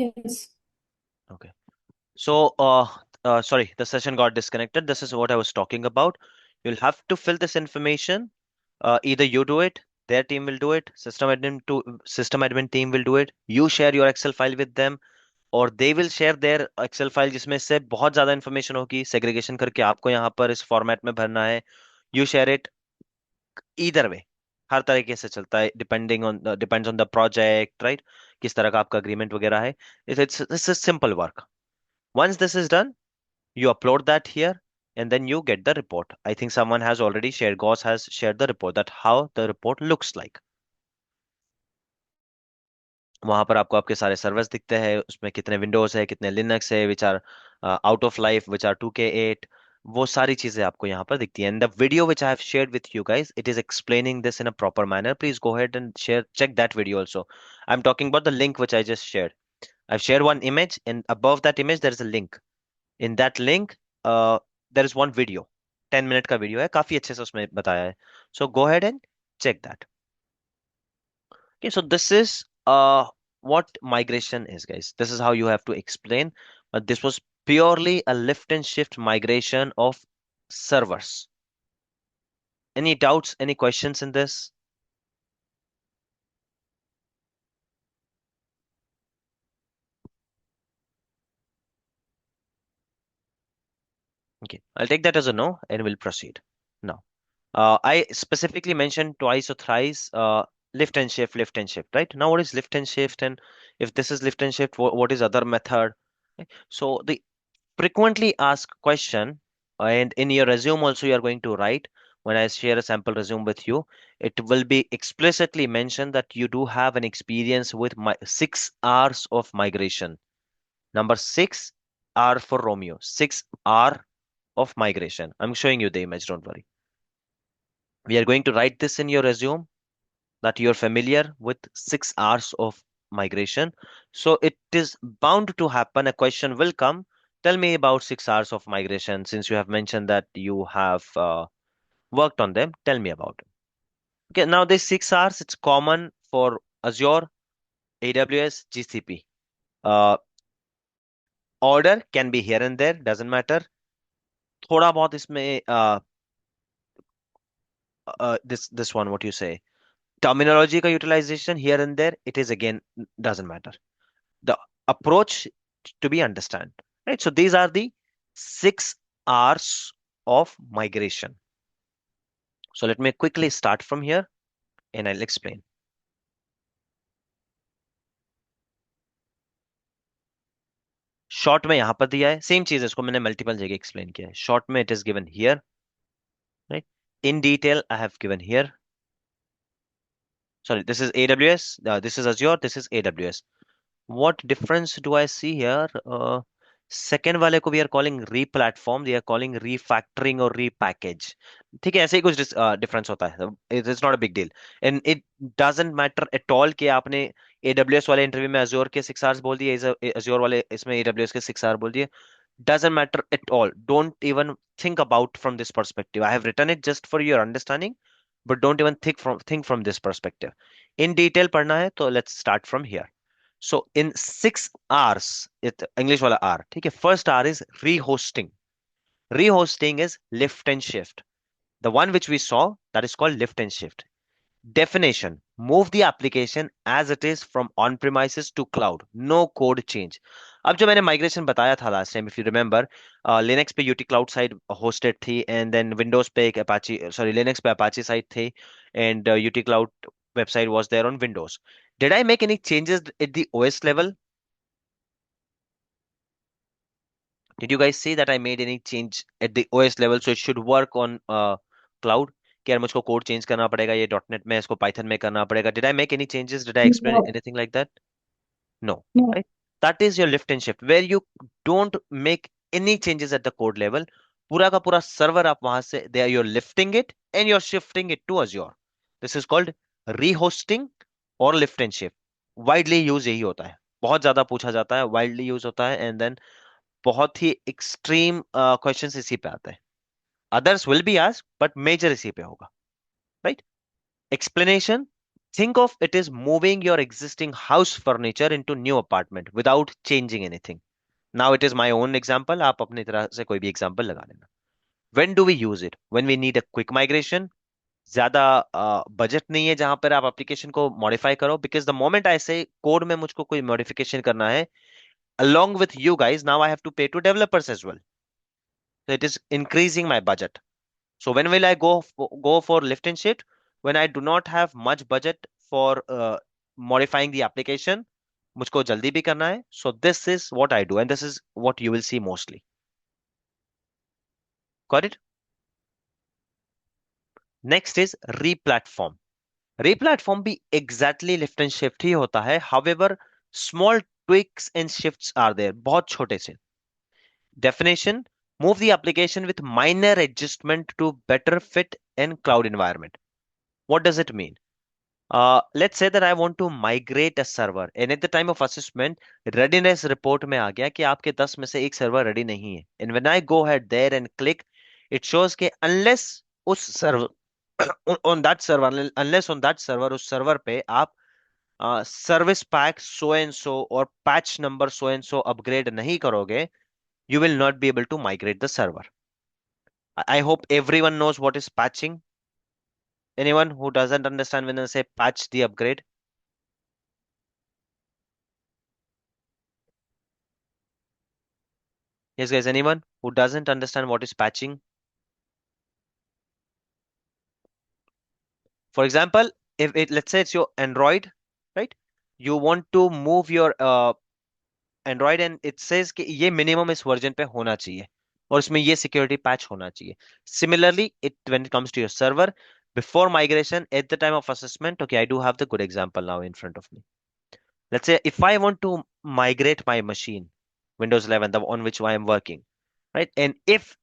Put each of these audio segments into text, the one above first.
Yes. Okay. So, sorry, the session got disconnected. This is what I was talking about. You'll have to fill this information. Either you do it, their team will do it, system admin team will do it. You share your Excel file with them, और they will share their Excel file जिसमें से बहुत ज्यादा information होगी, segregation करके आपको यहाँ पर इस format में भरना है. You share it either way. हर तरीके से चलता है, depends on the project, right? किस तरह का आपका agreement वगैरह है. This is simple work. Once this is done, you upload that here, and then you get the report. I think someone has already shared, Gauss has shared the report, that how the report looks like. वहां पर आपको आपके सारे servers दिखते हैं, उसमें कितने Windows है, कितने लिनक्स है, which are out of life, which are 2K8. वो सारी चीजें आपको यहाँ पर दिखती हैं. And the video which I have shared with you guys, it is explaining this in a proper manner. Please go ahead and share, check that video also. I'm talking about the link which I just shared. I've shared one image, and above that image there is a link. In that link, there is one video. 10 minute का video है, काफी अच्छे से उसमें बताया है. So go ahead and check that. Okay, so this is what migration is, guys. This is how you have to explain. But this was purely a lift and shift migration of servers. Any doubts, any questions in this? Okay, I'll take that as a no and we'll proceed. Now, I specifically mentioned twice or thrice lift and shift, right? Now, what is lift and shift? And if this is lift and shift, what is other method? Okay, so the frequently asked question, and in your resume also you are going to write, when I share a sample resume with you, it will be explicitly mentioned that you do have an experience with 6 hours of migration. Number 6 R for Romeo, 6 R of migration. I'm showing you the image, don't worry. We are going to write this in your resume, that you're familiar with 6 hours of migration. So it is bound to happen. A question will come. Tell me about 6 hours of migration. Since you have mentioned that you have worked on them, tell me about it. Okay, now this 6 hours, it's common for Azure, AWS, GCP. Uh, Order can be here and there, doesn't matter. थोड़ा बहुत इसमें this one, what you say, terminology का utilization here and there, it is again doesn't matter. The approach to be understand, right? So these are the 6 hours of migration. So let me quickly start from here and I'll explain. Short में यहां पर दिया है, same चीज है, इसको मैंने multiple जगह एक्सप्लेन किया है. शॉर्ट में it is given here, right. In detail I have given here. Sorry, this is AWS, this is Azure, this is AWS. What difference do I see here? Second वाले को we are calling replatform, we are calling refactoring और repackage. ठीक है, ऐसे ही कुछ difference होता है. It is not a big deal, and it doesn't matter at all कि आपने AWS वाले इंटरव्यू में Azure के 6 hours बोल दिए, Azure वाले इसमें AWS के 6 hours बोल दिए. Doesn't matter at all. Don't even think about from this perspective. I have written it just for your understanding, but don't even think from this perspective. In detail पढ़ना है तो let's start from here. So in 6 hours, it English वाला R, ठीक है. First R is rehosting. Rehosting is lift and shift. The one which we saw, that is called lift and shift. Definition: move the application as it is from on premises to cloud, no code change. अब जो मैंने migration बताया था last time, if you remember, Linux पे UT cloud side hosted थी, and then Windows पे एक Apache, sorry Linux पे अपाची साइड थी, and UT cloud website was there on Windows. Did I make any changes at the OS level? Did you guys see that I made any change at the OS level so it should work on cloud? कि यार मुझको code change करना पड़ेगा, ये dot net में, इसको Python में करना पड़ेगा. Did I make any changes? Did I explain No. anything like that? No, No. right? That is your lift and shift, where you don't make any changes at the code level. पूरा का पूरा server आप वहां से, there you're lifting it and you're shifting it to Azure. This is called rehosting or lift and shift. Widely use यही होता है, बहुत ज्यादा पूछा जाता है, वाइडली यूज होता है, एंड देन बहुत ही एक्सट्रीम क्वेश्चंस इसी पे आते हैं. Others will be asked but major इसी पे होगा, right. Explanation: Think of it as moving your existing house furniture into new apartment without changing anything. Now it is my own example, आप अपनी तरह से कोई भी एग्जांपल लगा लेना. When do we use it? When we need a quick migration. ज्यादा budget नहीं है जहां पर आप एप्लीकेशन को मॉडिफाई करो, बिकॉज द मोमेंट आई से कोड में मुझको कोई मॉडिफिकेशन करना है, along with you guys, now I have to pay to developers as well. So it is increasing my budget. So when will I go for lift and shift? When I do not have much budget for modifying the application, मुझको जल्दी भी करना है. So this is what I do, and this is what you will see mostly. Got it? Next is replatform. Replatform भी exactly lift and shift ही होता है. However, small tweaks and shifts are there. बहुत छोटे से. Definition: move the application with minor adjustment to better fit in cloud environment. What does it mean? Let's say that I want to migrate a server, and at the time of assessment, readiness report में आ गया कि आपके 10 में से एक server ready नहीं है. And when I go ahead there and click, it shows कि unless उस server on that server, unless on that server, उस सर्वर पे आप service pack so and so और patch number so and so upgrade नहीं करोगे, you will not be able to migrate the server. I hope everyone knows what is patching. Anyone who doesn't understand when I say patch the upgrade? Yes, guys, anyone who doesn't understand what is patching? For example, if it, let's say it's your Android, right? You want to move your Android and it says कि ये minimum इस version पे होना चाहिए और इसमें ये security patch होना चाहिए. Similarly, it when it comes to your server, before migration, at the time of assessment, okay, I do have the good example now in front of me. Let's say if I want to migrate my machine, Windows 11, the on which I am working, right? And if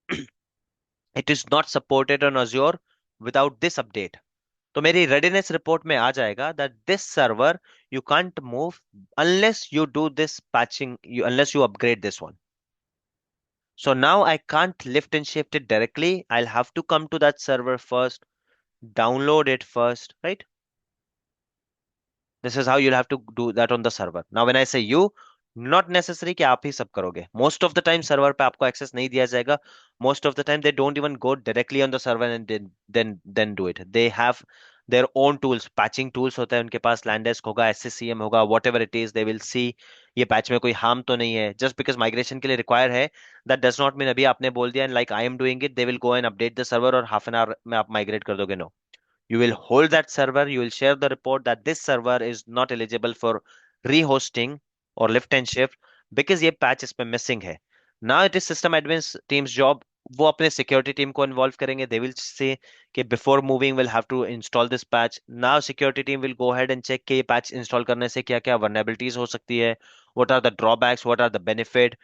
it is not supported on Azure without this update, तो मेरी readiness report में आ जाएगा that this server you can't move unless you do this patching, unless you upgrade this one. So now I can't lift and shift it directly. I'll have to come to that server first, download it first, right? This is how you'll have to do that on the server. Now when I say you, not necessary कि आप ही सब करोगे. Most of the time server पे आपको access नहीं दिया जाएगा. Most of the time they don't even go directly on the server and then do it. They have their own tools, patching tools होता है उनके पास. Landesk होगा, SCCM होगा, whatever it is, they will see ये patch में कोई harm तो नहीं है. Just because migration के लिए require है, that does not mean अभी आपने बोल दिया and like I am doing it, they will go and update the server और half an hour में आप migrate कर दोगे. No, you will hold that server, you will share the report that this server is not eligible for rehosting or lift and shift because ये patch इसमें missing है. Now it is system admins team's job. वो अपने security team को involve करेंगे. They will say कि before moving we'll have to install this patch. Now security team will go ahead and check कि ये patch install करने से क्या क्या vulnerabilities हो सकती है. What are the drawbacks? What are the benefit?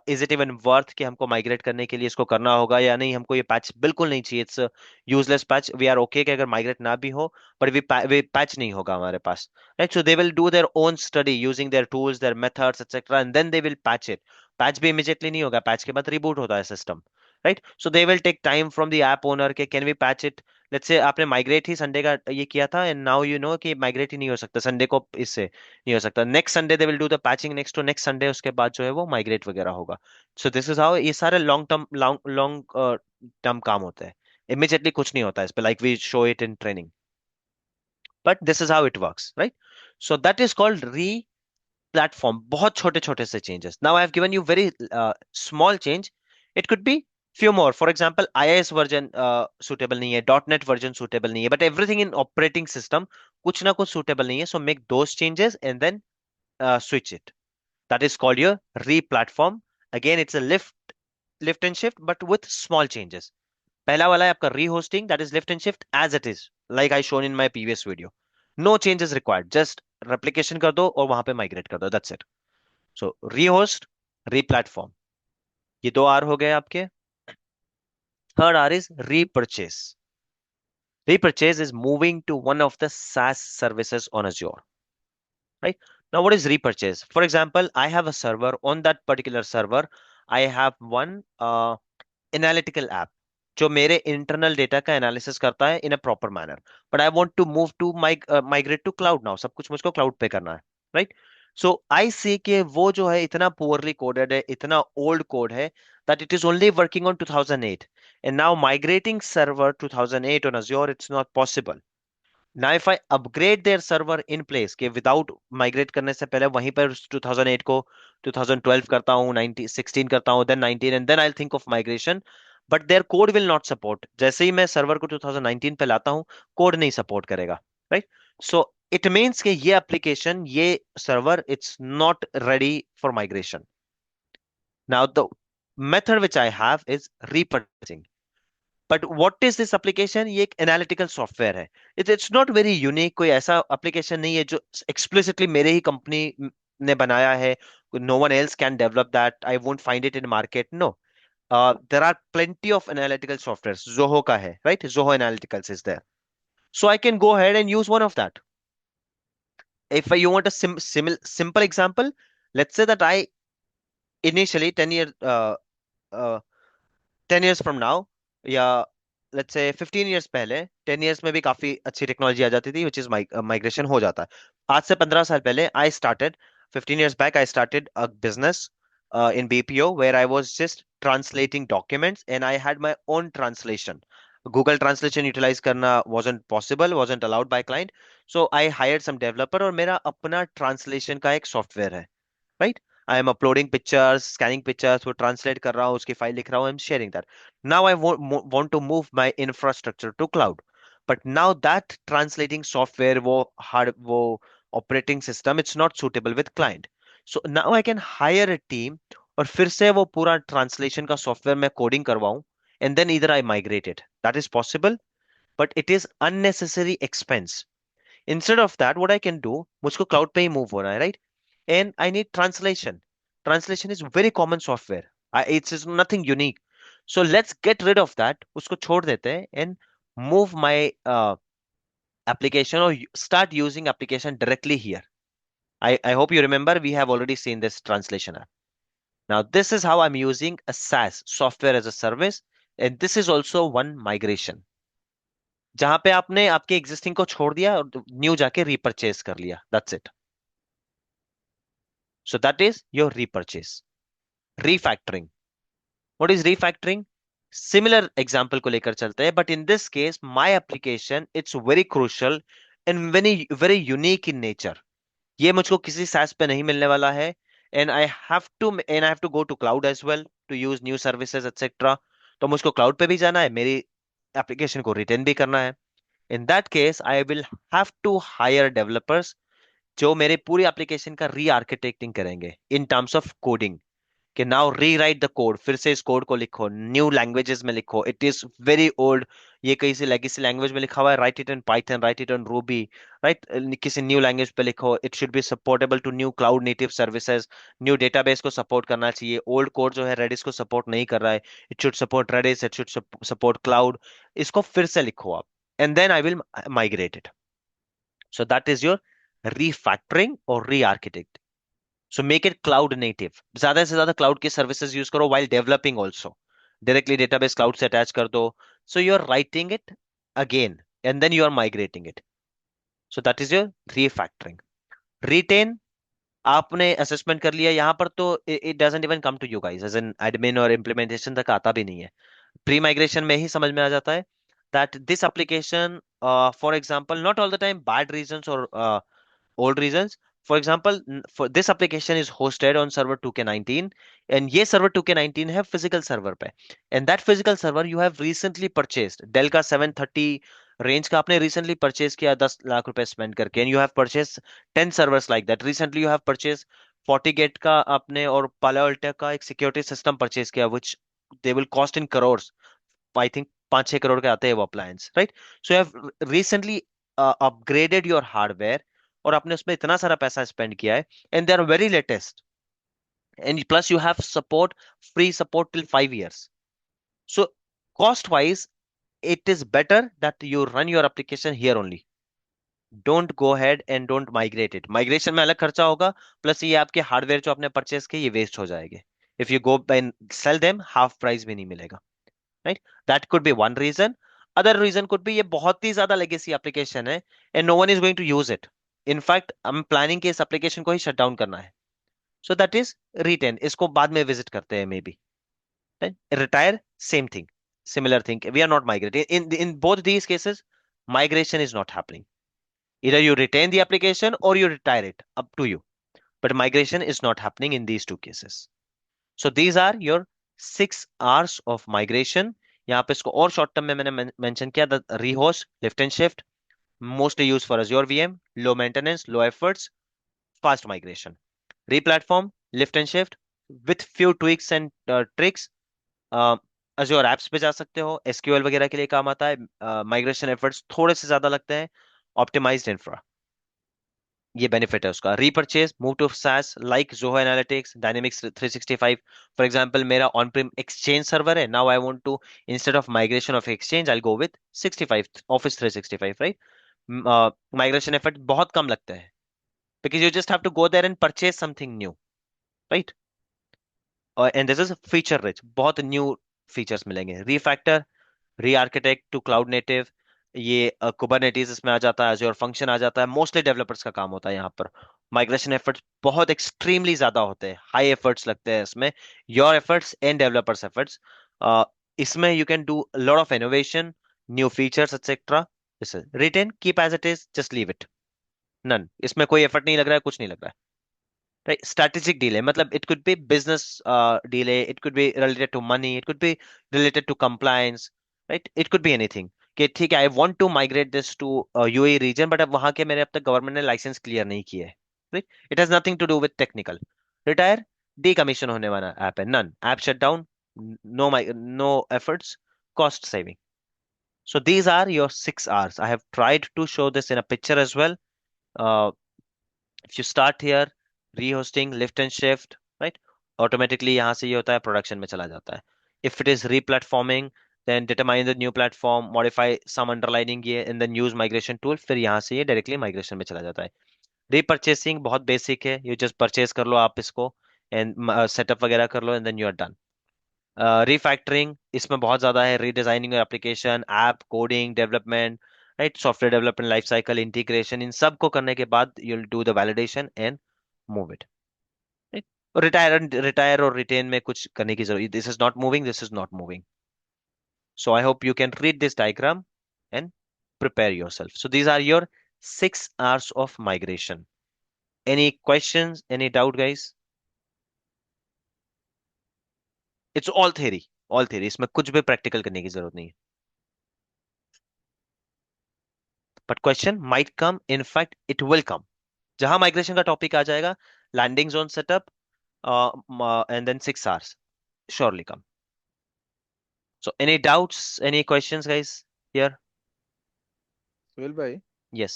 Is it even worth कि हमको migrate करने के लिए इसको करना होगा या नहीं. हमको ये patch बिल्कुल नहीं चाहिए. It's useless patch. We are okay कि अगर माइग्रेट ना भी हो, बट वी पैच नहीं होगा हमारे पास, right? So they will do their own study using their tools, their methods etcetera, and then they will patch it. Patch भी इमीडिएटली नहीं होगा, पैच के बाद रिबूट होता है system, right? So they will take time from the app owner के can we patch it. Let's say आपने migrate ही संडे का ये किया था एंड नाउ यू नो कि माइग्रेट ही नहीं हो सकता संडे को, इससे नहीं हो सकता. Next Sunday they will do the patching, next to next Sunday उसके बाद जो है वो माइग्रेट वगैरह होगा. सो दिस इज हाउ ये सारे लॉन्ग लॉन्ग टर्म काम होते हैं. इमीडिएटली कुछ नहीं होता है इस पे, like we show it in training, but this is how it works, right? So that is called re platform. बहुत छोटे छोटे से changes. Now I have given you very small change. It could be few more. For example, iOS version suitable नहीं है, .NET version suitable नहीं है, but everything in operating system कुछ ना कुछ suitable नहीं है. So make those changes and then switch it. That is called your re-platform. Again, it's a lift and shift, but with small changes. पहला वाला है आपका rehosting, that is lift and shift as it is, like I shown in my previous video. No changes required, just replication कर दो और वहां पे migrate कर दो, दैट्स इट. सो रीहोस्ट, रीप्लेटफॉर्म, ये दो आर हो गए आपके. Third R is repurchase. Repurchase is moving to one of the SaaS services on Azure, right? Now, what is repurchase? For example, I have a server. On that particular server, I have one analytical app. जो मेरे internal data का analysis करता है in a proper manner. But I want to move to migrate to cloud now, सब कुछ मुझको cloud पे करना है, राइट? सो आई सी कि वो जो है इतना पुअरली कोडेड है, इतना ओल्ड कोड है, that it is only working on 2008, and now migrating server 2008 on Azure, it's not possible. Now if I upgrade their server in place, कि without migrate करने से पहले वहीं पर 2008 को 2012 करता हूँ, 19 16 करता हूँ, then 19, and then I'll think of migration, but their code will not support। जैसे ही मैं सर्वर को 2019 पे लाता हूँ, कोड नहीं सपोर्ट करेगा, राइट? सो इट मीन्स कि ये एप्लीकेशन, ये server, it's not ready for migration. Now the method which I have is repurposing। But what is this application? ये एक एनालिटिकल सॉफ्टवेयर है। इट्स नॉट वेरी यूनिक, कोई ऐसा application नहीं है जो एक्सप्लिसिटली मेरे ही कंपनी ने बनाया है। No one else can develop that, I won't find it in market, no. There are plenty of analytical software. Zoho का है, राइट? Zoho analyticals is there, so I can go ahead and use one of that. If you want a simple example, let's say that I initially 10 years from now, या let's say 15 years पहले, 10 years में भी काफी अच्छी technology आ जाती थी, which is migration हो जाता है। आज से 15 साल पहले I started, 15 years back I started a business in BPO where I was just translating documents and I had my own translation. Google Translation utilize करना wasn't possible, wasn't allowed by client, so I hired some developer और मेरा अपना translation का एक software है, right? I am uploading pictures, scanning pictures, वो translate कर रहा हूँ, उसकी फाइल लिख रहा हूँ, I am sharing that. Now I want to move my infrastructure to cloud, but now that translating software, वो हार्ड, वो operating system, it's not suitable with client. So now I can hire a team और फिर से वो पूरा translation का software मैं coding करवाऊं, and then इधर I migrate it. That is possible, but it is unnecessary expense. Instead of that what I can do, मुझको cloud पे ही मूव होना है, right? And I need translation. Translation is very common software, it's is nothing unique. So let's get rid of that, उसको छोड़ देते हैं, and move my application, or start using application directly here. I hope you remember we have already seen this translation app. Now this is how I'm using a SaaS, software as a service, and this is also one migration, जहां पे आपने आपके existing को छोड़ दिया और new जाके repurchase कर लिया, that's it. So that is your repurchase. Refactoring. What is refactoring? Similar example को लेकर चलते हैं, but in this case, my application, it's very crucial and very unique in nature. ये मुझको किसी SaaS पे नहीं मिलने वाला है, and I have to go to cloud as well to use new services etc. तो मुझको cloud पे भी जाना है, मेरी application को retain भी करना है। In that case, I will have to hire developers जो मेरे पूरी एप्लीकेशन का री आर्किटेक्टिंग करेंगे इन टर्म्स ऑफ कोडिंग, कि नाउ री राइट द कोड, फिर से इस कोड को लिखो, न्यू लैंग्वेजेस में लिखो, इट इज वेरी ओल्ड, ये कहीं से लेगेसी लैंग्वेज में लिखा हुआ है, write it in Python, write it in Ruby, right? किसी न्यू लैंग्वेज पे लिखो, it should be supportable to new cloud native services, new database को सपोर्ट करना चाहिए। ओल्ड कोड जो है रेडिस को सपोर्ट नहीं कर रहा है, it should support Redis, it should support cloud. इसको फिर से लिखो आप, and then I will migrate it. So that is your refactoring or re-architect. So make it cloud native, ज्यादा से ज्यादा क्लाउड की सर्विसेज यूज करो while developing also, directly database cloud से अटैच कर दो। So you are writing it again and then you are migrating it. So that is your refactoring. Retain, आपने assessment कर लिया यहाँ पर, तो it doesn't even come to you guys as an admin और implementation तक आता भी नहीं है, प्री माइग्रेशन में ही समझ में आ जाता है that this application, for example, not all the time bad reasons or old reasons. For example, for this application is hosted on server 2K19, and ये server 2K19 है physical server पे, and that physical server you have recently purchased, Dell का 730 range का आपने recently purchase किया 10 लाख रुपए spend करके, and you have purchased 10 servers like that recently, you have purchased FortiGate का आपने और Palo Alto का एक security system purchase किया, which they will cost in crores, I think 5-6 crore के आते हैं वो appliance, right? So you have recently upgraded your hardware, और आपने उसमें इतना सारा पैसा स्पेंड किया है, and they are very latest, and plus you have support, free support till 5 years. So cost wise, it is better that you run your application here only. Don't go ahead and don't migrate it. Migration में अलग खर्चा होगा, plus ये आपके hardware जो आपने purchase किए ये वेस्ट हो जाएंगे। If you go and sell them, half price भी नहीं मिलेगा, right? That could be one reason. Other reason could be ये बहुत ही ज्यादा लेगेसी एप्लीकेशन है and no one is going to use it. In fact हम प्लानिंग के इस एप्लीकेशन को ही शट डाउन करना है. सो दैट इज रिटेन, इसको बाद में विजिट करते हैं may be. Retire, same thing, similar thing. We are not migrating. In both these cases, migration is not happening. Either you retain the application or you retire it, up to you. But migration is not happening in these two cases. So these are your 6 hours of migration. यहाँ पे इसको और short term में मैंने mention किया, the rehost, lift and shift, mostly used for Azure VM, low maintenance, low efforts, fast migration. Replatform, lift and shift, with few tweaks and tricks. Azure apps पे जा सकते हो, एसक्यूएल वगैरह के लिए काम आता है. माइग्रेशन एफर्ट्स थोड़े से ज्यादा लगते हैं. ऑप्टिमाइज्ड इंफ्रा, ये बेनिफिट है उसका. Repurchase, move to SaaS like Zoho analytics, Dynamics 365. For example मेरा ऑन प्रीम एक्सचेंज सर्वर है, now I want to, instead of migration of Exchange, I go with 65 Office 365, right? Migration effort बहुत कम लगते हैं because you just have to go there and purchase something new, right? And this is feature rich, बहुत new features मिलेंगे. Refactor, री architect to cloud native, ये कुबरनेटीज इसमें आ जाता है, Azure फंक्शन आ जाता है. मोस्टली डेवलपर्स का काम होता है यहाँ पर. माइग्रेशन एफर्ट्स बहुत एक्सट्रीमली ज्यादा होते हैं, हाई एफर्ट्स लगते हैं इसमें. Your efforts and developers efforts. इसमें you can do lot of innovation, new features etcetera. Retain, keep as it is, just leave it. None, इसमें कोई एफर्ट नहीं लग रहा है, कुछ नहीं लग रहा है. Right, strategic delay, matlab it could be business delay, it could be related to money, it could be related to compliance, right? It could be anything. कि ठीक है, I want to migrate this to UAE region, but अब वहां के मेरे अब तक government ने लाइसेंस क्लियर नहीं किए. Right? It has nothing to do with technical. Retire, decommission होने वाला ऐप है, none, app shut down, no no efforts, cost saving. So these are your 6 hours. I have tried to show this in a picture as well. Uh, if you start here, rehosting, lift and shift, right? Automatically यहाँ से ये होता है, production में चला जाता है. If it is replatforming, then determine the new platform, modify some underlining ये, and then use migration tool. फिर यहाँ से ये डायरेक्टली माइग्रेशन में चला जाता है. रीपरचेसिंग बहुत बेसिक है, यू जस्ट परचेज कर लो आप इसको एंड सेटअप वगैरह कर लो and then you are done. Refactoring इसमें बहुत ज्यादा है, redesigning application, app coding, development, right? Software development life cycle, integration, इन सब को करने के बाद you will do the validation and move it. Retire और रिटेन में कुछ करने की जरूरत, this is not moving, this is not moving. So I hope you can read this diagram and prepare yourself. So these are your 6 hours of migration. Any questions, any doubt, guys? It's all theory. इसमें कुछ भी practical करने की जरूरत नहीं है. But question might come, in fact it will come. जहां migration का टॉपिक आ जाएगा, landing zone setup, and then 6 hours, surely come. So any doubts, any questions, guys, here? Suhail भाई, Yes.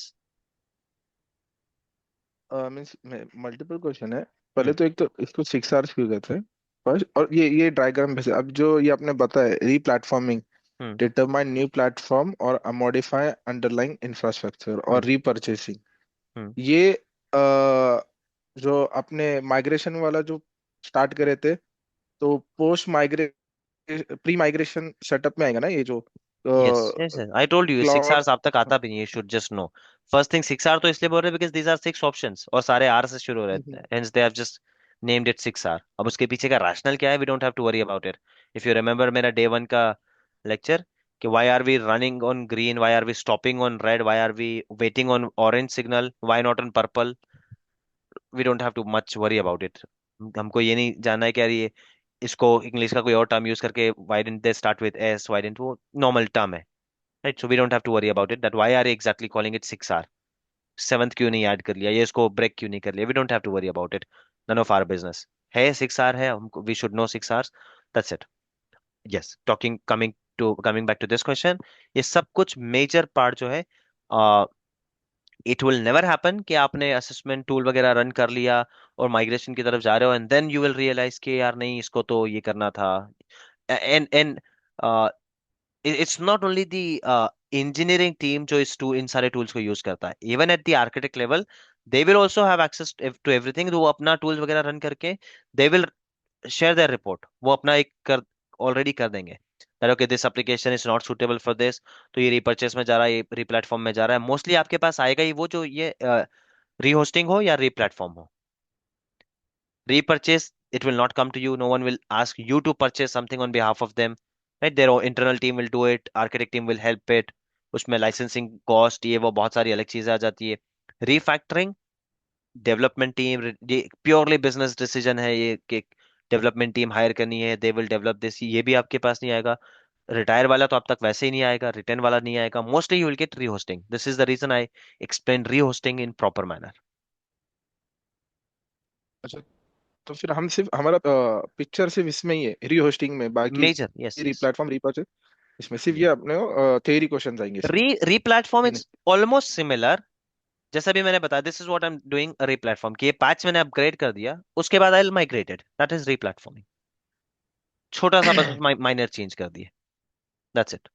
मीन्स मल्टीपल क्वेश्चन है. Hmm. पहले तो एक तो इसको 6 आवर्स क्यों कहते हैं फर्स्ट, और ये डायग्राम पे से अब जो ये आपने बताया री platforming, Hmm. Determine new platform और मॉडिफाई अंडरलाइंग इंफ्रास्ट्रक्चर Hmm. और रीपरचेसिंग, Hmm. ये जो आपने माइग्रेशन वाला जो स्टार्ट करे थे, तो पोस्ट माइग्रे प्री माइग्रेशन सेटअप में आएगा ना ये जो Yes, yes, yes. I told you 6 hours cloud. आप तक आता भी नहीं. You should just know. First thing 6 hour तो इसलिए बोल रहे हैं because these are 6 options और सारे R से शुरू हो रहे हैं. Hence they have just named it 6 hour. अब उसके पीछे का rational क्या है? We don't have to worry about it. If you remember मेरा day 1 का lecture, कि why are we running on green? Why are we stopping on red? Why are we waiting on orange signal? Why not on purple? We don't have to much worry about it. हमको ये नहीं जानना है कि यार ये इसको English का कोई और टर्म यूज करके why didn't they start with S? Why didn't वो नॉर्मल टर्म है, right? So we don't have to worry about it that why are exactly calling it 6 hour. Seventh क्यों नहीं ऐड कर लिया, ये इसको ब्रेक क्यों नहीं कर लिया? We don't have to worry about it. None of our business है. 6 hour है, हमको we should know 6 hours. That's it. Yes, talking coming back to this question, ये सब कुछ मेजर पार्ट जो है, इट विल नेवर हैपन कि आपने असेसमेंट टूल वगैरह रन कर लिया और माइग्रेशन की तरफ जा रहे हो and then you will realize कि यार नहीं, इसको तो ये करना था. And it's not only the engineering team जो इन सारे tools को यूज करता है. even at the architect level they will also have access to everything. तो वो अपना tools वगैरह रन करके they will share their report, वो अपना एक कर ऑलरेडी कर देंगे. that okay this application is not suitable for this, तो ये रीपरचेस में जा रहा है, ये रीप्लेटफॉर्म में जा रहा है, मोस्टली आपके पास आएगा ही वो जो ये रीहोस्टिंग हो या रीप्लेटफॉर्म हो। Repurchase, it will not come to you. No one will ask you to purchase something on behalf of them, right? Their own internal team will do it, architect team will help it। उसमें licensing cost ये वो बहुत सारी अलग चीजें आ जाती है। Refactoring, development team, ये प्योरली बिजनेस डिसीजन है ये कि डेवलपमेंट टीम हायर करनी है, दे विल डेवलप दिस, ये भी आपके पास नहीं आएगा। रिटायर वाला तो अब तक वैसे ही नहीं आएगा, रिटर्न वाला नहीं आएगा, mostly you will get rehosting. This is the reason I explain rehosting in proper manner. अच्छा, तो फिर हम सिर्फ हमारा पिक्चर सिर्फ इसमें ही है रीहोस्टिंग में, बाकी मेजर, यस यस। रीप्लेटफॉर्म रीपर्चेज इसमें सिर्फ ये अपने थ्योरी क्वेश्चन आएंगे इसमें। री प्लेटफॉर्म ये नहीं। It's almost similar. जैसा भी मैंने बताया, this is what I am doing replatform, कि ये पैच मैंने अपग्रेड कर दिया, उसके बाद I migrated, that is replatforming. छोटा सा बस माइनर चेंज कर दिए, दैट्स इट।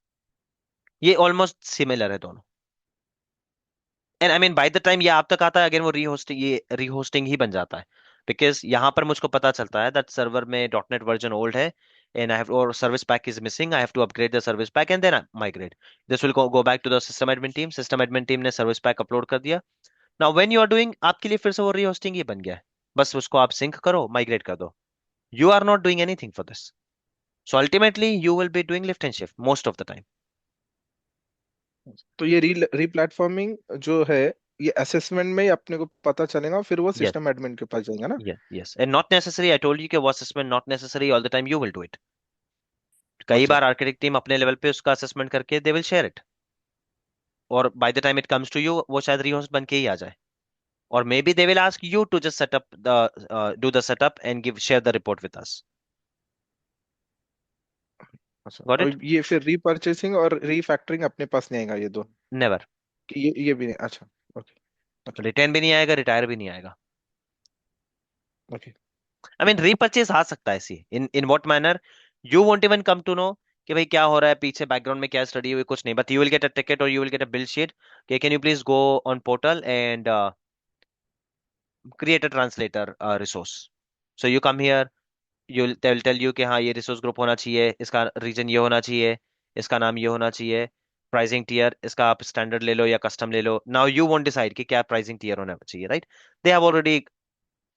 ये ऑलमोस्ट सिमिलर है दोनों। And I mean by the time ये आप तक आता है अगेन, वो रीहोस्टिंग, ये रीहोस्टिंग ही बन जाता है। बिकॉज यहाँ पर मुझको पता चलता है दैट सर्वर में डॉट नेट वर्जन ओल्ड है, एंड आई हैव, और service pack is missing, I have to upgrade the service pack and then migrate. This will go back to the system admin team, system admin team ने service pack upload कर दिया। Now when you are doing, आपके लिए फिर से वो रीहोस्टिंग ही बन गया है। बस उसको आप सिंक करो, माइग्रेट कर दो। You are not doing anything for this. So ultimately, you will be doing lift and shift most of the time. तो ये रीप्लेटफॉर्मिंग जो है, ये असेसमेंट में ही अपने को पता चलेगा, फिर वो Yes, सिस्टम एडमिन के पास जाएगा ना। yes, yes. And not necessary, I told you कि वो assessment not necessary all the time you will do it. कई अच्छा। बार आर्किटेक्ट टीम अपने लेवल पे उसका असेसमेंट करके they will share it. और by the time it comes to you, वो शायद rehost बन के ही आ जाए। और maybe they will ask you to just set up the, do the setup and share the report with us. अच्छा, Got it? और ये फिर रीपर्चेसिंग और रीफैक्टरिंग अपने पास नहीं आएगा ये दो? Never. कि ये भी नहीं? अच्छा। ओके। ओके। रिटर्न भी नहीं आएगा, रिटायर भी नहीं आएगा। ओके। आई मीन रीपरचेज आ सकता है, see in what manner, you won't even come to know कि भाई क्या हो रहा है पीछे, बैकग्राउंड में क्या स्टडी हुई, कुछ नहीं, but you will get a ticket और you will get a bill sheet कि can you please go on portal and create a translator resource. So you come here, you they will tell you कि हाँ ये resource group होना चाहिए, इसका reason ये होना चाहिए, इसका नाम ये होना चाहिए, प्राइसिंग टियर इसका आप स्टैंडर्ड ले लो या कस्टम ले लो। नाउ यू वोंट डिसाइड कि क्या प्राइसिंग टियर होना चाहिए, right? They have already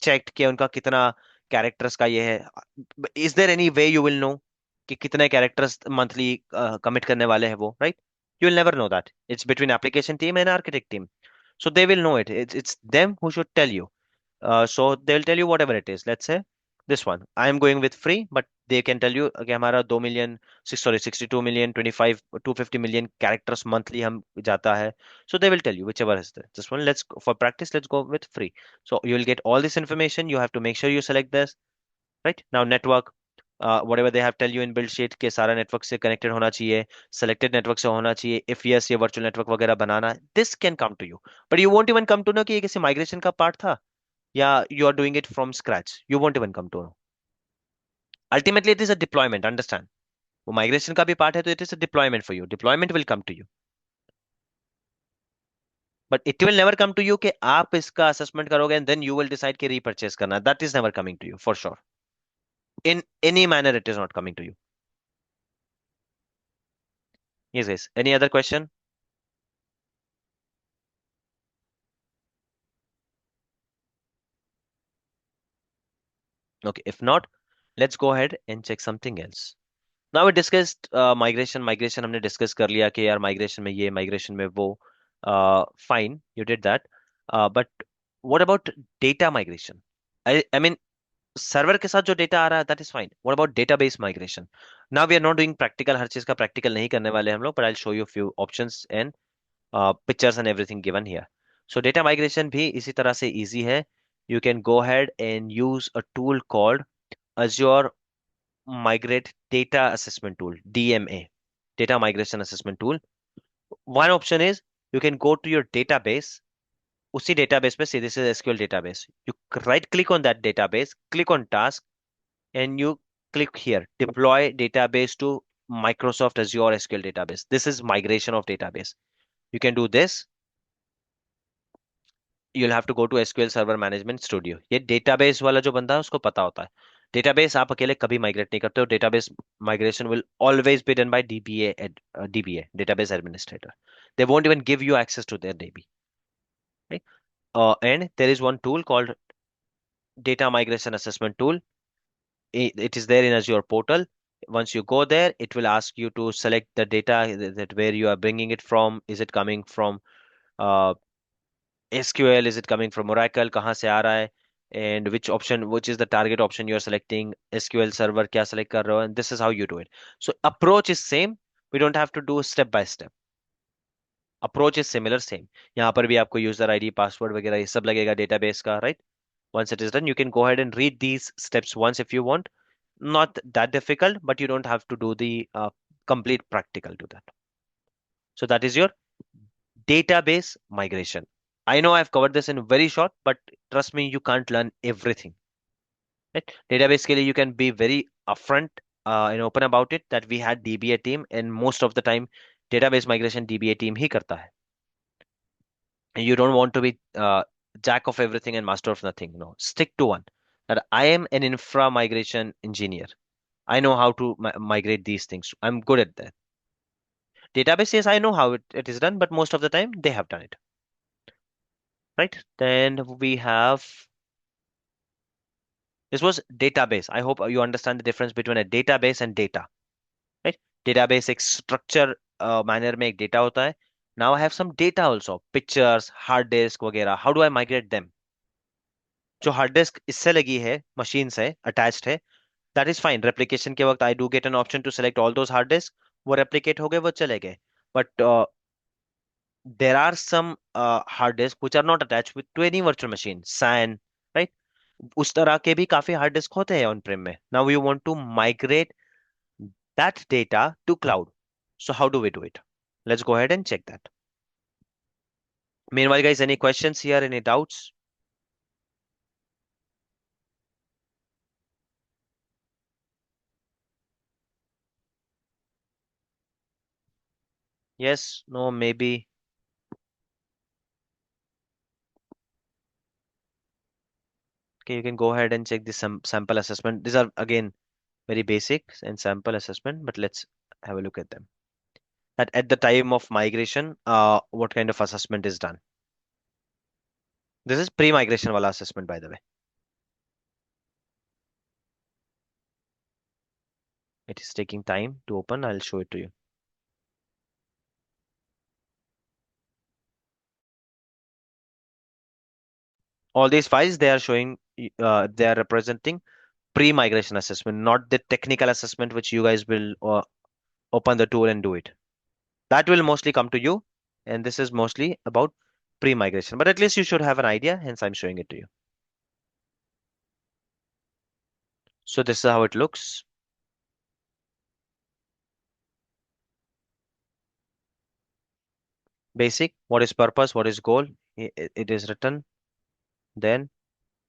checked कि उनका कितना कैरेक्टर्स का ये है। Is there any way you will know कि कितने कैरेक्टर्स मंथली कमिट करने वाले हैं वो, right? You will never know that, it's between application team and architect team. So they will know it. It's them who should tell you. So they'll tell you whatever it is. Let's say this one, I am going with free, but they can tell you कि हमारा 2 million, 62 million, 25, 250 million characters monthly हम जाता है। So they will tell you whichever is there. This one, let's go, for practice, let's go with free. So you will get all this information. You have to make sure you select this, right? Now network, whatever they have tell you in build sheet के सारा network से connected होना चाहिए, selected network से होना चाहिए, if yes ये virtual network वगैरह बनाना है, this can come to you. But you won't even come to know कि ये किसी माइग्रेशन का पार्ट था या you are doing it from scratch, you won't even come to know. Ultimately it is a deployment, understand? वो migration का भी part है, तो it is a deployment for you, deployment will come to you, but it will never come to you कि आप इसका assessment करोगे and then you will decide कि रीपरचेज करना, that is never coming to you for sure. In any manner it is not coming to you. Yes guys, any other question? Okay, if not, let's go ahead and check something else. Now we discussed migration हमने discuss कर लिया कि यार migration में ये, migration में वो, fine, you did that, but what about data migration? I mean server के साथ जो डेटा आ रहा है that is fine. What about database migration? Now we are not doing practical, हर चीज का practical नहीं करने वाले हम लोग, but I'll show you few options and pictures and everything given here. So data migration भी इसी तरह से easy है. You can go ahead and use a tool called Azure Migrate Data Assessment Tool, DMA, Data Migration Assessment Tool. One option is you can go to your database, उसी database पे see this is SQL database. You right click on that database, click on task, and you click here, deploy database to Microsoft Azure SQL database. This is migration of database. You can do this. You'll have to go to SQL Server Management Studio. ये database वाला जो बंदा है उसको पता होता है। Database आप अकेले कभी माइग्रेट नहीं करते हो. Database migration will always be done by dBA. DBA, database administrator. They won't even give you access to their DB. Right? And there is one tool called Data Migration Assessment Tool. It is there in Azure portal. Once you go there, it will ask you to select the data that where you are bringing it from. Is it coming from uh, SQL? Is it coming from Oracle? कहाँ से आ रहा है? And which option, which is the target option you are selecting? SQL Server क्या select कर रहे हो? And this is how you do it. So approach is same. We don't have to do step by step. Approach is similar, same. यहाँ पर भी आपको user ID password वगैरह ये सब लगेगा डेटाबेस का, right? Once it is done, you can go ahead and read these steps once if you want. Not that difficult, but you don't have to do the complete practical to that. So that is your database migration. I know I've covered this in very short, but trust me, you can't learn everything. Right? Database के लिए you can be very upfront and open about it that we had DBA team, and most of the time database migration DBA team ही करता है. You don't want to be jack of everything and master of nothing. No, stick to one. That I am an infra migration engineer. I know how to migrate these things. I'm good at that. Database, yes, I know how it is done, but most of the time they have done it. Right? Then we have this was database. I hope you understand the difference between a database and data. Right? Database एक structure manner में एक data होता है. Now I have some data also, pictures, hard disk वगैरह. How do I migrate them? जो hard disk इससे लगी है, मशीन से अटैच्ड है, दैट इज फाइन. रेप्लिकेशन के वक्त I do get an option to select all those hard disk. वो रेप्लिकेट हो गए, वो चले गए. But there are some hard disk which are not attached with to any virtual machine, SAN, right? उस तरह के भी काफी हार्ड डिस्क होते हैं ऑन प्रेम में. Now you want to migrate that data to cloud. So how do we do it? Let's go ahead and check that. Meanwhile, guys, any questions here, any doubts? Yes, no, maybe. Okay, you can go ahead and check the sample assessment. These are again very basic and sample assessment, but let's have a look at them. That at the time of migration, what kind of assessment is done? This is pre-migration wala assessment, by the way. It is taking time to open. I'll show it to you. All these files, they are showing, they are representing pre-migration assessment, not the technical assessment, which you guys will open the tool and do it. That will mostly come to you, and this is mostly about pre-migration. But at least you should have an idea, hence I'm showing it to you. So this is how it looks. Basic, what is purpose, what is goal, it is written. Then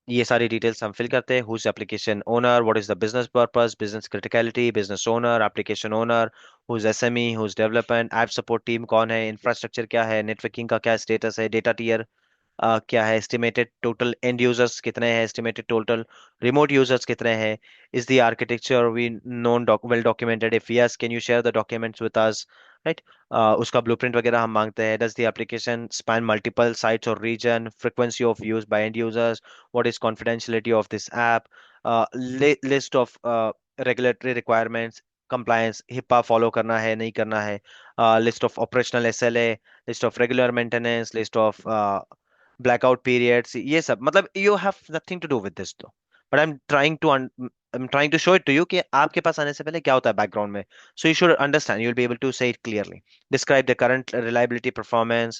ये सारी details हम fill करते हैं. Whose application owner, what is the business purpose, business criticality, business owner, application owner, whose SME, whose development, app support team कौन है, infrastructure क्या है, networking का क्या स्टेटस है, डेटा टीयर क्या है, एस्टिमेटेड टोटल एंड यूजर्स कितने हैं, एस्टिमेटेड टोटल रिमोट यूजर्स कितने हैं, is the architecture we known well documented, if yes can you share the documents with us, right? उसका ब्लूप्रिंट वगैरह हम मांगते हैं. Does the application span multiple sites और region, frequency of use by end users, what is confidentiality of this app, list of regulatory requirements, compliance, HIPAA follow करना है नहीं करना है, list of operational SLA, list of regular maintenance, list of blackout periods, ये सब. मतलब you have nothing to do with this though, but I'm trying to show it to you कि आपके पास आने से पहले क्या होता है background में. So you should understand, you'll be able to say it clearly. Describe the current reliability performance,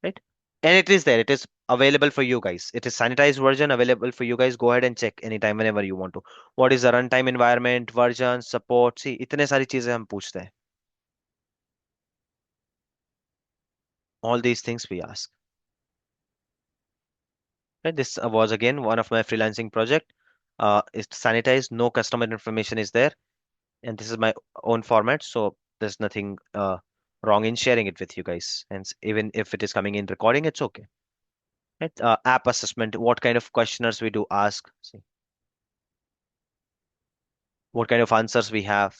right? And it is there, it is available for you guys. It is sanitized version available for you guys. Go ahead and check anytime whenever you want to. What is the runtime environment, version, support? See, इतने सारी चीजें हम पूछते हैं. All these things we ask. Right? This was again one of my freelancing project. It's sanitized, no customer information is there, and this is my own format, so there's nothing wrong in sharing it with you guys. And even if it is coming in recording, it's okay. Right? App assessment, what kind of questionnaires we do ask. See, what kind of answers we have.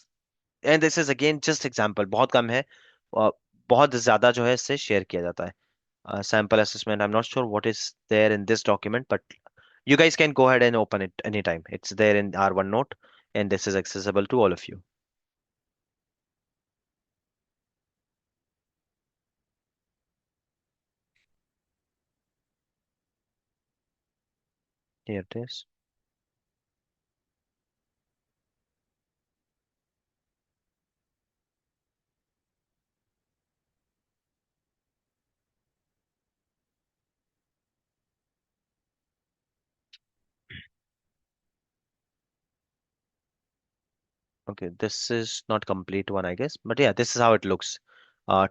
And this is again just example, बहुत कम है, uh, बहुत ज्यादा जो है इससे share किया जाता है. Sample assessment, I'm not sure what is there in this document, but you guys can go ahead and open it anytime. It's there in our OneNote, and this is accessible to all of you. Here it is. Okay, this is not complete one, I guess, but yeah, this is how it looks.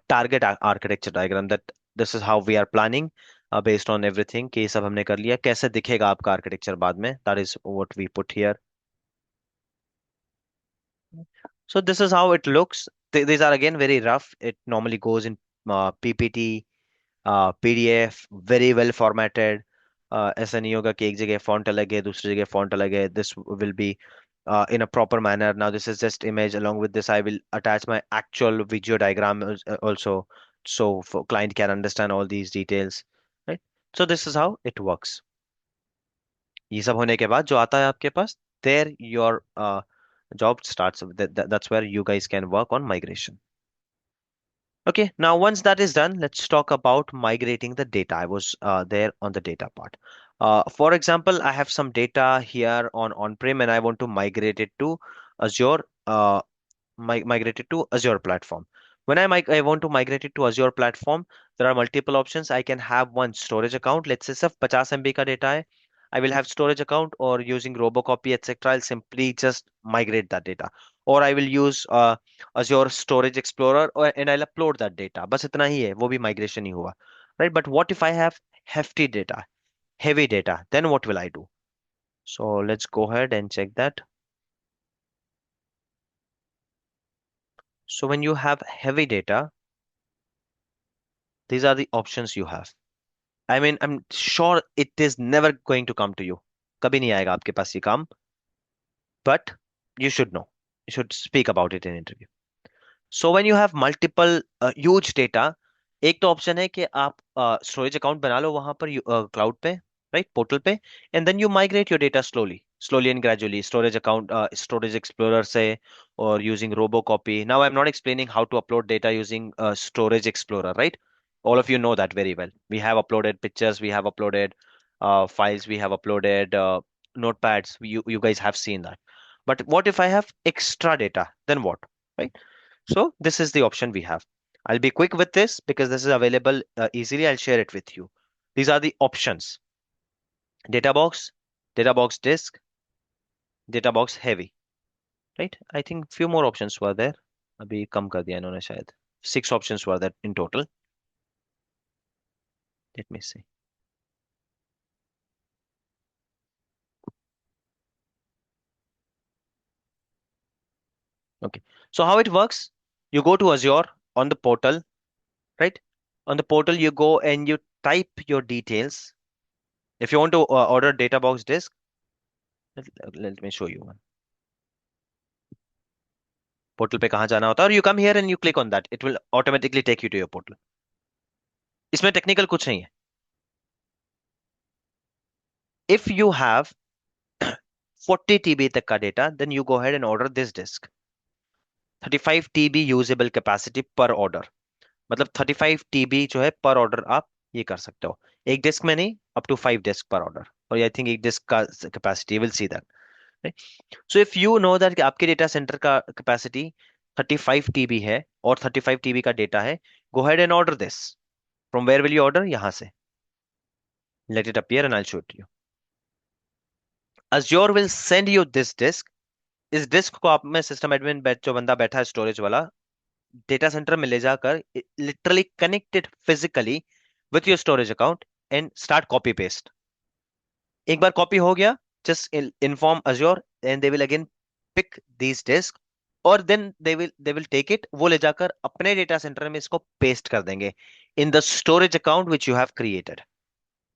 Target architecture diagram, that this is how we are planning, based on everything कि ये सब हमने कर लिया, कैसे दिखेगा आपका architecture बाद में, that is what we put here. So this is how it looks. These are again very rough. It normally goes in PPT, PDF, very well formatted. ऐसा नहीं होगा कि एक जगह font अलग है दूसरी जगह font अलग है. This will be in a proper manner. Now this is just image. Along with this, I will attach my actual video diagram also, so for client can understand all these details, right? So this is how it works. ये सब होने के बाद जो आता है आपके पास, there your job starts. That's where you guys can work on migration. Okay, now once that is done, let's talk about migrating the data. I was there on the data part. For example, I have some data here on on-prem and I want to migrate it to Azure, migrate it to Azure platform. When I want to migrate it to Azure platform, there are multiple options. I can have one storage account. Let's say सिर्फ 50 MB का data है. I will have storage account, or using Robocopy, etc. I'll simply just migrate that data. Or I will use Azure Storage Explorer, and I'll upload that data. बस इतना ही है, वो भी migration ही हुआ. Right? But what if I have hefty data, heavy data? Then what will I do? So let's go ahead and check that. So when you have heavy data, these are the options you have. I mean, I'm sure it is never going to come to you. कभी नहीं आएगा आपके पास ये काम. But you should know. You should speak about it in interview. So when you have multiple huge data, एक तो option है कि आप स्टोरेज अकाउंट बना लो वहां पर क्लाउड पे, राइट, पोर्टल पे, and then you migrate your data slowly and gradually storage account, storage explorer से, और using robocopy. Now I am not explaining how to upload data using storage explorer, right? All of you know that very well. We have uploaded pictures, we have uploaded files, we have uploaded notepads. You guys have seen that. But what if I have extra data? Then what? Right? So this is the option we have. I'll be quick with this because this is available easily. I'll share it with you. These are the options. Data box, data box disk, data box heavy, right? I think few more options were there. अभी कम कर दिया इन्होंने शायद. 6 options were there in total. Let me see. Okay. So how it works? You go to Azure on the portal, right? On the portal, you go and you type your details. If you want to order data box disk, let me show you one. Portal पे कहाँ जाना होता है, और you come here and you click on that, it will automatically take you to your portal. इसमें technical कुछ नहीं है. इफ यू हैव 40 TB तक का data, then you go ahead and order this disk. 35 TB usable capacity पर order, मतलब 35 TB जो है पर ऑर्डर आप ये कर सकते हो. एक डिस्क में नहीं, अप टू 5 डिस्क पर ऑर्डर. और आई थिंक एक डिस्क का capacity will see that. So if you know that आपके डेटा सेंटर का कैपेसिटी 35 TB है और 35 TB का डेटा है, go ahead and order this. From where will you order? यहां से. Let it appear and I'll show it to you. Azure will send you this disk. इस disc को आप में सिस्टम एडमिन जो बंदा बैठा है स्टोरेज वाला, डेटा सेंटर में ले जाकर literally connected physically with your storage account and start copy paste. एक बार कॉपी हो गया, just inform Azure and they will again pick these disk, और then they will take it, वो ले जाकर अपने डेटा सेंटर में इसको पेस्ट कर देंगे in the storage account which you have created,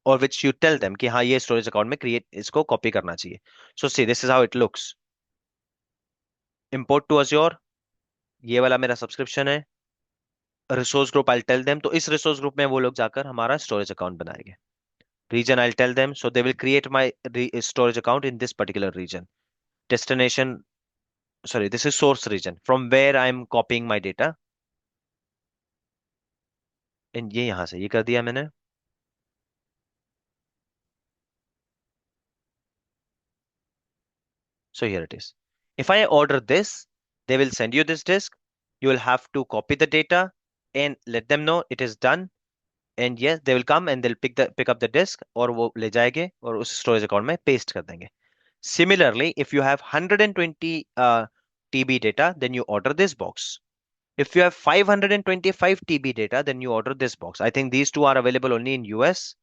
और विच यू टेल देम कि हाँ ये स्टोरेज अकाउंट में क्रिएट इसको कॉपी करना चाहिए. So see this is how it looks. import to Azure, ये वाला मेरा सब्सक्रिप्शन है। Resource group I tell them, तो इस रिसोर्स ग्रुप में वो लोग जाकर हमारा स्टोरेज अकाउंट बनाएंगे। Region, I'll tell them, so they will create my storage account in this particular region. Destination, sorry, this is source region from where I'm copying my data, and ये यहां से ये कर दिया मैंने। So here it is. If I order this, they will send you this disk. You will have to copy the data and let them know it is done. And yes, they will come and they'll pick up the disk, और वो ले जाएंगे और उस storage account में paste कर देंगे। Similarly, if you have 120 TB data, then you order this box. If you have 525 TB data, then you order this box. I think these two are available only in US,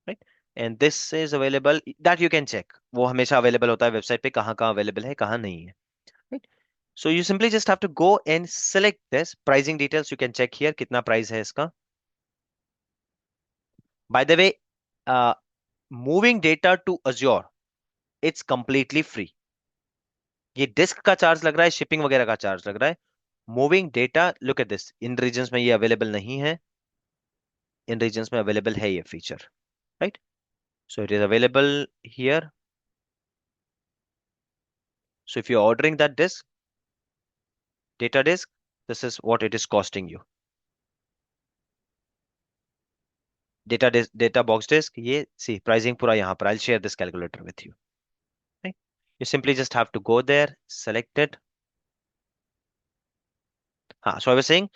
right? And this is available that you can check. वो हमेशा available होता है website पे, कहाँ कहाँ available है कहाँ नहीं है, right? So you simply just have to go and select this pricing details. You can check here कितना price है इसका. By the way, uh, moving data to Azure, it's completely free. ये डिस्क का charge लग रहा है, shipping वगैरह का चार्ज लग रहा है। Moving data, look at this, in regions में ये अवेलेबल नहीं है, इन रीजन्स में अवेलेबल है ये feature, right? So it is available here. So if you're ordering that disk, data disk, this is what it is costing you. Data disk, data box disk, ये see pricing पूरा यहाँ पर, I'll share this calculator with you. Right? You simply just have to go there, select it. हाँ, so I was saying,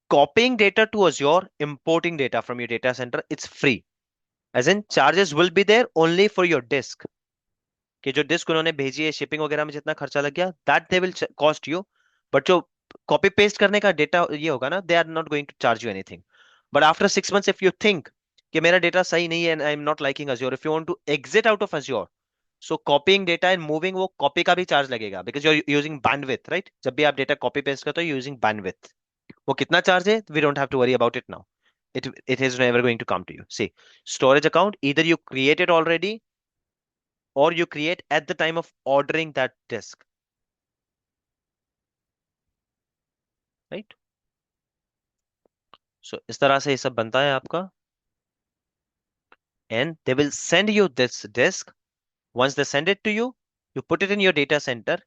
copying data to Azure, importing data from your data center, it's free. As in charges will be there only for your disk. कि जो disc उन्होंने भेजी है, shipping वगैरह में जितना खर्चा लग गया, that they will cost you. But जो कॉपी पेस्ट करने का डेटा ये होगा ना, they are not going to charge you anything. But after 6 months if you think कि मेरा डेटा सही नहीं है and I am not liking Azure, if you want to exit out of Azure, so copying data and moving, वो copy का भी charge लगेगा, because you are using bandwidth, right? जब भी आप डेटा कॉपी पेस्ट करते हो यूजिंग बैंडविड्थ। वो कितना चार्ज है, we don't have to worry about it now. it is never going to come to you. See, storage account, either you create it already or you create at the time of ordering that disk, right? So इस तरह से ये सब बनता है आपका, and they will send you this disk. Once they send it to you, you put it in your data center,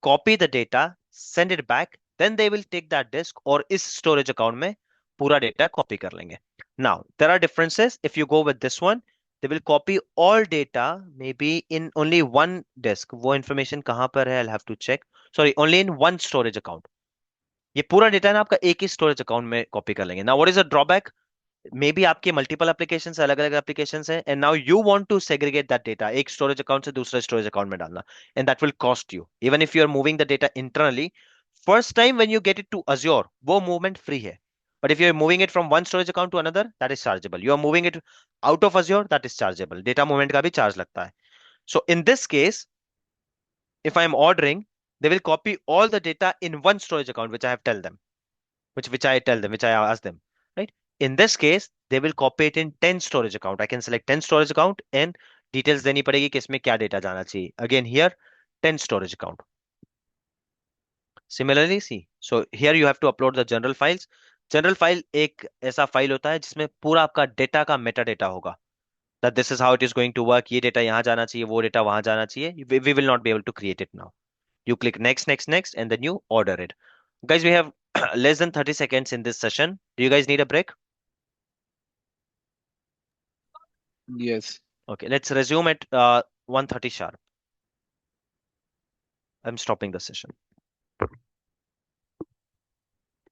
copy the data, send it back, then they will take that disk और इस storage account में पूरा data copy कर लेंगे. Now there are differences. If you go with this one, they will copy all data maybe in only one disk. वो information कहाँ पर है, I'll have to check. Sorry, only in one storage account. ये पूरा data ना आपका एक ही स्टोरेज अकाउंट में कॉपी कर लेंगे। Now what is the drawback, may be आपके मल्टीपल एप्लीकेशन अलग अलग एप्लीकेशन है, and now you want to segregate that data एक स्टोरेज अकाउंट से दूसरे स्टोरेज अकाउंट में डालना, and that will cost you even if you are moving the data internally. First time when you get it to Azure, वो movement free है, but if you are moving it from one storage account to another, that is chargeable. You are moving it out of Azure, that is chargeable, data movement का भी charge लगता है। So in this case, if I am ordering, they will copy all the data in one storage account, which I have tell them, which I tell them, which I ask them, right? In this case, they will copy it in 10 storage account. I can select 10 storage account and details देनी पड़ेगी कि इसमें क्या data जाना चाहिए. Again here, 10 storage account. Similarly, see, so here you have to upload the general files. General file एक ऐसा file होता है जिसमें पूरा आपका डेटा का मेटा डेटा होगा, that this is how it is going to work, ये डेटा यहाँ जाना चाहिए, वो डेटा वहां जाना चाहिए. We will not be able to create it now. You click next, next, next, and then you order it. Guys, we have less than 30 seconds in this session. Do you guys need a break? Yes. Okay, let's resume at 1:30 sharp. I'm stopping the session.